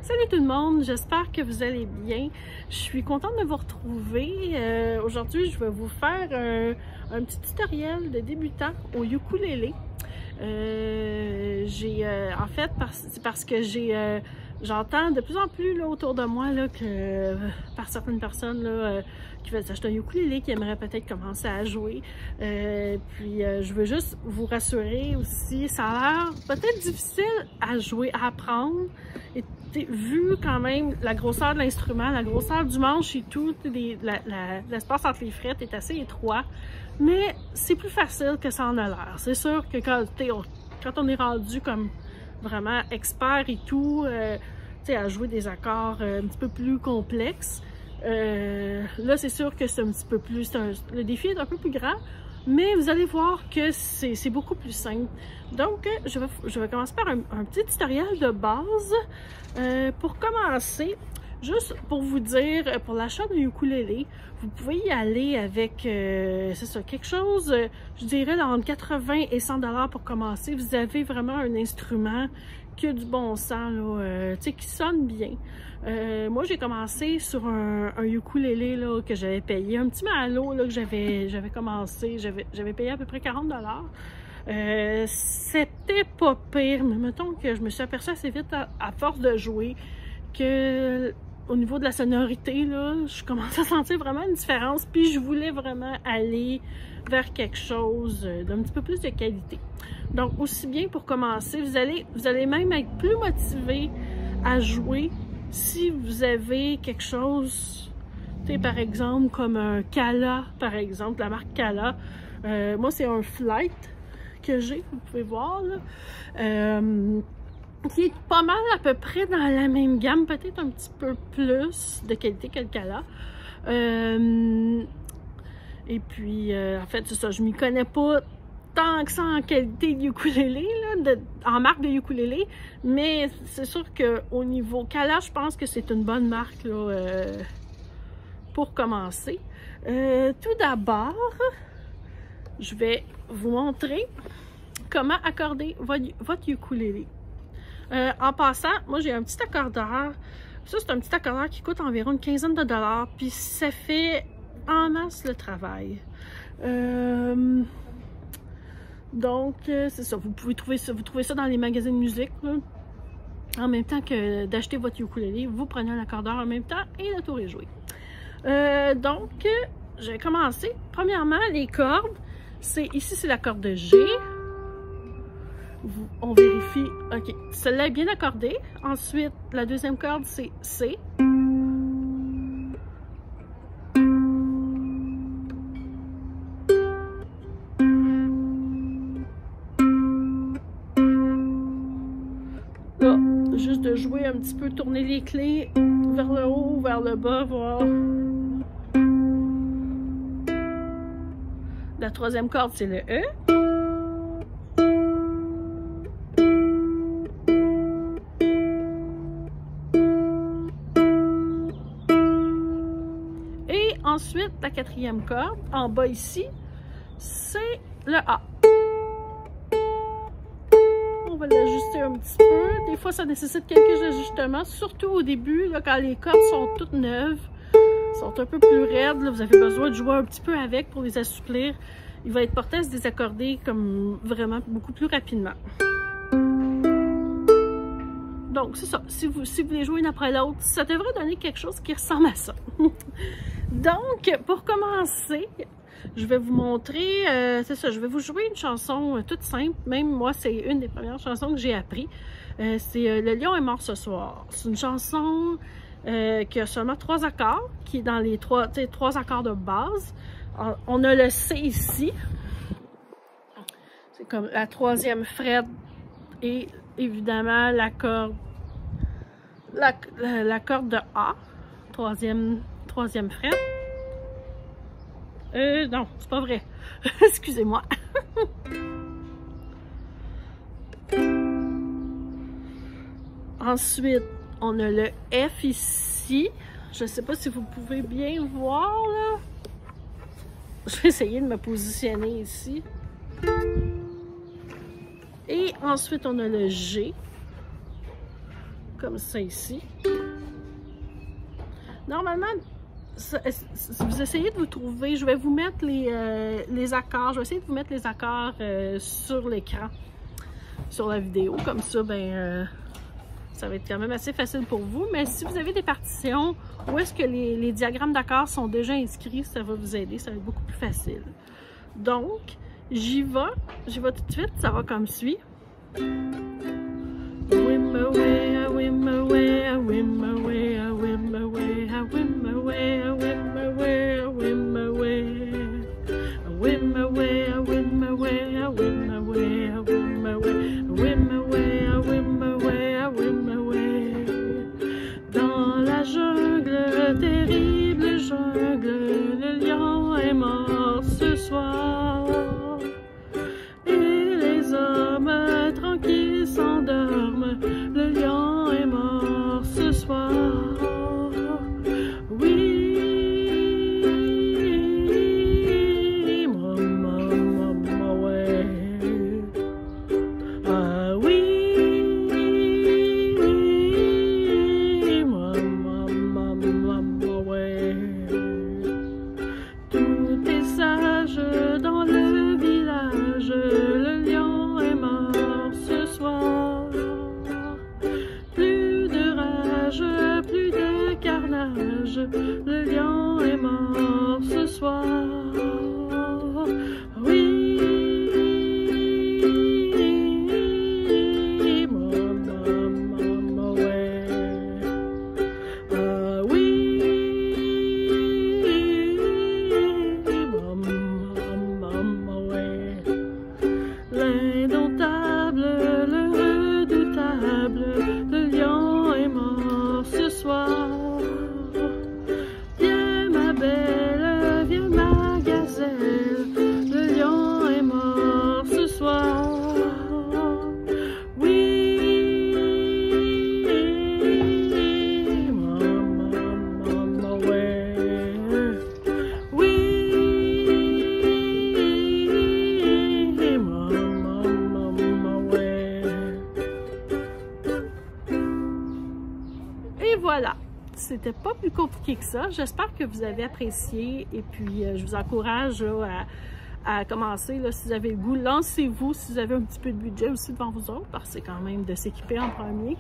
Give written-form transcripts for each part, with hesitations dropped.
Salut tout le monde, j'espère que vous allez bien. Je suis contente de vous retrouver. Aujourd'hui, je vais vous faire un petit tutoriel de débutant au ukulélé. En fait, c'est parce que j'entends de plus en plus là, autour de moi là, que par certaines personnes là, qui veulent s'acheter un ukulélé, qui aimeraient peut-être commencer à jouer. Je veux juste vous rassurer aussi, ça a l'air peut-être difficile à jouer, à apprendre. Et vu quand même la grosseur de l'instrument, la grosseur du manche et tout, l'espace entre les frettes est assez étroit, mais c'est plus facile que ça en a l'air. C'est sûr que quand on est rendu comme vraiment expert et tout, à jouer des accords un petit peu plus complexes, là c'est sûr que c'est un petit peu plus, le défi est un peu plus grand, mais vous allez voir que c'est beaucoup plus simple. Donc je vais commencer par un petit tutoriel de base. Pour commencer, juste pour vous dire, pour l'achat d'un ukulélé, vous pouvez y aller avec, c'est ça, quelque chose, je dirais, entre 80 et 100 $ pour commencer. Vous avez vraiment un instrument qui a du bon sens, là, qui sonne bien. Moi, j'ai commencé sur un ukulélé là, que j'avais payé, un petit malo là, que j'avais commencé, j'avais payé à peu près 40 $. C'était pas pire, mais mettons que je me suis aperçue assez vite à force de jouer que au niveau de la sonorité, là, je commençais à sentir vraiment une différence, puis je voulais vraiment aller vers quelque chose d'un petit peu plus de qualité. Donc, aussi bien pour commencer, vous allez même être plus motivé à jouer si vous avez quelque chose, par exemple, comme un Kala, par exemple, la marque Kala. Moi, c'est un Flight que j'ai, vous pouvez voir, là. Qui est pas mal à peu près dans la même gamme, peut-être un petit peu plus de qualité que le Kala. Et puis, en fait, c'est ça, je m'y connais pas tant que ça en qualité de ukulélé, là, en marque de ukulélé, mais c'est sûr qu'au niveau Kala, je pense que c'est une bonne marque là, pour commencer. Tout d'abord, je vais vous montrer comment accorder votre ukulélé. En passant, moi j'ai un petit accordeur. Ça, c'est un petit accordeur qui coûte environ une quinzaine de $, puis ça fait en masse le travail. Donc, c'est ça. Vous trouvez ça dans les magasins de musique, là. En même temps que d'acheter votre ukulélé, vous prenez un accordeur en même temps et le tour est joué. Donc, je vais commencer. Premièrement, les cordes. Ici, c'est la corde de G. On vérifie, ok, celle-là est bien accordée. Ensuite, la deuxième corde, c'est C. Là, juste de jouer un petit peu, tourner les clés vers le haut, vers le bas, voir. La troisième corde, c'est le E. Ensuite, la quatrième corde, en bas ici, c'est le A. On va l'ajuster un petit peu. Des fois, ça nécessite quelques ajustements, surtout au début, là, quand les cordes sont toutes neuves, sont un peu plus raides. Là, vous avez besoin de jouer un petit peu avec pour les assouplir. Il va être porté à se désaccorder comme vraiment beaucoup plus rapidement. Donc, c'est ça. Si vous les jouez une après l'autre, ça devrait donner quelque chose qui ressemble à ça. Donc, pour commencer, je vais vous montrer, c'est ça, je vais vous jouer une chanson toute simple. Même moi, c'est une des premières chansons que j'ai appris. C'est Le lion est mort ce soir. C'est une chanson qui a seulement 3 accords, qui est dans les 3 accords de base. On a le C ici. C'est comme la 3e fret et évidemment la corde de A, troisième fret. Non, c'est pas vrai. Excusez-moi. Ensuite, on a le F ici. Je sais pas si vous pouvez bien voir là. Je vais essayer de me positionner ici. Et ensuite, on a le G. comme ça ici. Normalement, si vous essayez de vous trouver, je vais vous mettre les accords, je vais essayer de vous mettre les accords sur l'écran, sur la vidéo, comme ça, ben, ça va être quand même assez facile pour vous. Mais si vous avez des partitions où est-ce que les diagrammes d'accords sont déjà inscrits, ça va vous aider, ça va être beaucoup plus facile. Donc, j'y vais tout de suite, ça va comme suit. Whim away, I whim away, I whim away, I whim away, I whim away, I whim away, I whim away, I whim away, I whim away, I whim away, I whim away, I whim away, I whim away, I whim away. Dans la jungle, terrible jungle, le lion est mort ce soir. Et les hommes tranquilles s'endorment, le lion est mort ce soir. Oui, maman, ouais. Ah oui, maman, ouais. Tout est sage dans le village, le lion est mort ce soir. Plus de rage, plus de carnage, le lion est mort ce soir. Oui, maman, ouais. Ah oui, maman, ouais. L'indomptable, le redoutable, le lion est mort ce soir. Viens ma belle, viens ma gazelle, le lion est mort ce soir. Oui, maman, ouais. Oui, maman, ouais. Et voilà, c'était pas plus compliqué que ça. J'espère que vous avez apprécié et puis je vous encourage là, à commencer. Là, si vous avez le goût, lancez-vous si vous avez un petit peu de budget aussi devant vous autres, parce que c'est quand même de s'équiper en premier.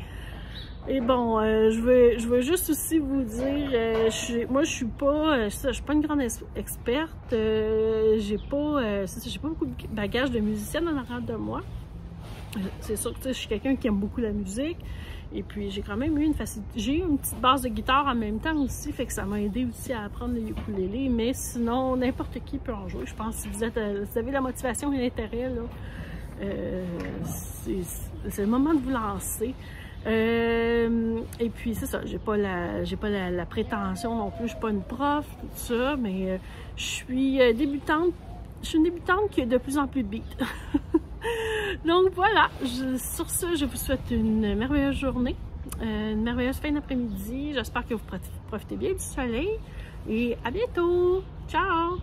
Et bon, je veux juste aussi vous dire, moi je suis pas une grande experte, j'ai pas beaucoup de bagages de musicienne en arrière de moi. C'est sûr que je suis quelqu'un qui aime beaucoup la musique. Et puis j'ai quand même eu j'ai eu une petite base de guitare en même temps aussi, fait que ça m'a aidé aussi à apprendre le ukulélé. Mais sinon, n'importe qui peut en jouer. Je pense que si vous avez la motivation et l'intérêt, là, c'est le moment de vous lancer. Et puis c'est ça, j'ai pas la prétention non plus, je suis pas une prof, tout ça, mais je suis débutante. Je suis une débutante qui est de plus en plus beat. Donc voilà, sur ce, je vous souhaite une merveilleuse journée, une merveilleuse fin d'après-midi. J'espère que vous profitez bien du soleil et à bientôt. Ciao!